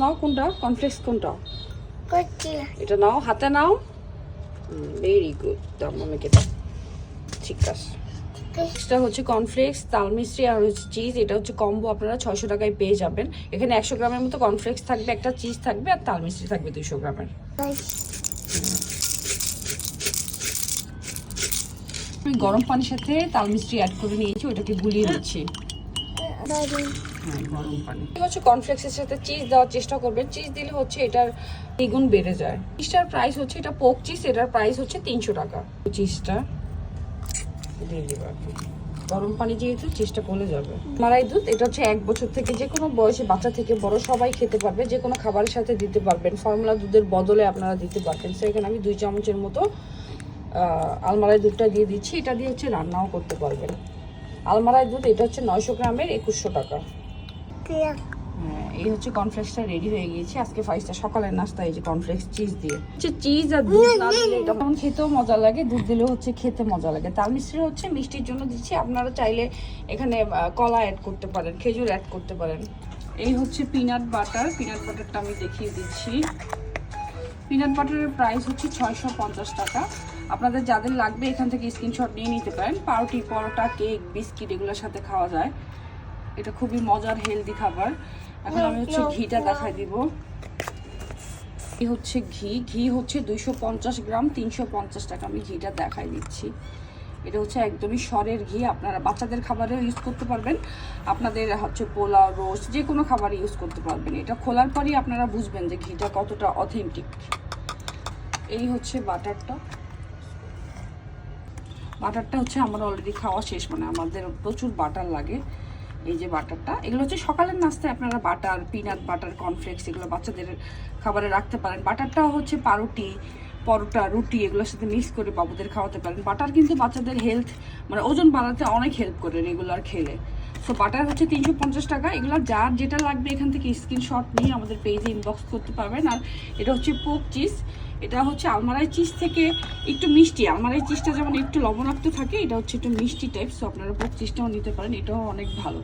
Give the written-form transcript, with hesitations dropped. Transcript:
নাও, কোনটা কর্নফ্লেক্স কোনটা? এটা নাও, হাতে নাও। ভেরি গুড, দাও মামিকে দাও। ঠিক আছে, এটা হচ্ছে কর্নফ্লেক্স, তাল মিষ্টি আর হচ্ছে চিজ। এটা হচ্ছে কম্বো, আপনারা 600 টাকায় পেয়ে যাবেন। এখানে 100 গ্রামের মতো কর্নফ্লেক্স থাকবে, একটা চিজ থাকবে আর তাল মিষ্টি থাকবে 200 গ্রামের। আমি গরম পানির সাথে তাল মিষ্টি অ্যাড করে নিয়েছি, ওটাকে গুলিয়ে নিচ্ছি। হ্যাঁ, গরম পানি। হচ্ছে কর্নফ্লেক্সের সাথে চিজ দেওয়ার চেষ্টা করবেন, চিজ দিলে হচ্ছে এটার দ্বিগুণ বেড়ে যায়। চিজটার প্রাইস হচ্ছে, এটা পোক চিজ, এটার প্রাইস হচ্ছে 300 টাকা। চিজটা দিয়ে দিবা, গরম পানি যেহেতু চিজটা গলে যাবে। মালাই দুধ, এটা হচ্ছে 1 বছর থেকে যে কোনো বয়সে বাচ্চা থেকে বড় সবাই খেতে পারবে, যে কোনো খাবারের সাথে দিতে পারবেন, ফর্মুলা দুধের বদলে আপনারা দিতে পারবেন। সো এখানে আমি 2 চামচের মতো আলমারাই দুধটা দিয়ে দিচ্ছি। এটা দিয়ে হচ্ছে রান্নাও করতে পারবেন। আলমারাই দুধ, এটা হচ্ছে 900 গ্রামের 2100 টাকা। হ্যাঁ, এই হচ্ছে কর্নফ্লেক্সটা রেডি হয়ে গিয়েছে আজকে ফাইসটা সকালের নাস্তা। এই যে কর্নফ্লেক্স চিজ দিয়ে হচ্ছে, চিজ আর দুধ না দিলে এটা খেতেও মজা লাগে, দুধ দিলেও হচ্ছে খেতে মজা লাগে। তাল মিষ্টি হচ্ছে মিষ্টির জন্য দিচ্ছি, আপনারা চাইলে এখানে কলা অ্যাড করতে পারেন, খেজুর অ্যাড করতে পারেন। এই হচ্ছে পিনাট বাটার, পিনাট বাটারটা আমি দেখিয়ে দিচ্ছি। পিনাট বাটারের প্রাইস হচ্ছে 650 টাকা। আপনাদের যাদের লাগবে এখান থেকে স্ক্রিনশট নিয়ে নিতে পারেন। পাউরুটি, পরোটা, কেক, বিস্কিট এগুলোর সাথে খাওয়া যায়। এটা খুবই মজার হেলদি খাবার। এখন আমি হচ্ছে ঘিটা দেখাই দিব। এই হচ্ছে ঘি, ঘি হচ্ছে 250 গ্রাম 350 টাকা। আমি ঘিটা দেখাই দিচ্ছি। এটা হচ্ছে একদমই সরের ঘি, আপনারা বাচ্চাদের খাবারেও ইউজ করতে পারবেন, আপনাদের হচ্ছে পোলাও, রোস্ট যে কোনো খাবারে ইউজ করতে পারবেন। এটা খোলার পরই আপনারা বুঝবেন যে ঘিটা কতটা অথেন্টিক। এই হচ্ছে বাটারটা, বাটারটা হচ্ছে আমার অলরেডি খাওয়া শেষ, মানে আমাদের প্রচুর বাটার লাগে। এই যে বাটারটা, এগুলো হচ্ছে সকালের নাস্তায় আপনারা বাটার, পিনাট বাটার, কর্নফ্লেক্স এগুলো বাচ্চাদের খাবারে রাখতে পারেন। বাটারটাও হচ্ছে পাউরুটি, পরোটা, রুটি এগুলোর সাথে মিক্স করে বাবুদের খাওয়াতে পারেন। বাটার কিন্তু বাচ্চাদের হেলথ, মানে ওজন বাড়াতে অনেক হেল্প করে রেগুলার খেলে। সো বাটার হচ্ছে 350 টাকা। এগুলো যার যেটা লাগবে এখান থেকে স্ক্রিনশট নিয়ে আমাদের পেজে ইনবক্স করতে পারবেন। আর এটা হচ্ছে পোক চিজ, এটা হচ্ছে আলমারাই চিজ থেকে একটু মিষ্টি। আলমারাই চিজটা যেমন একটু লবণাক্ত থাকে, এটা হচ্ছে একটু মিষ্টি টাইপ। সো আপনারা পোক চিজটাও নিতে পারেন, এটাও অনেক ভালো।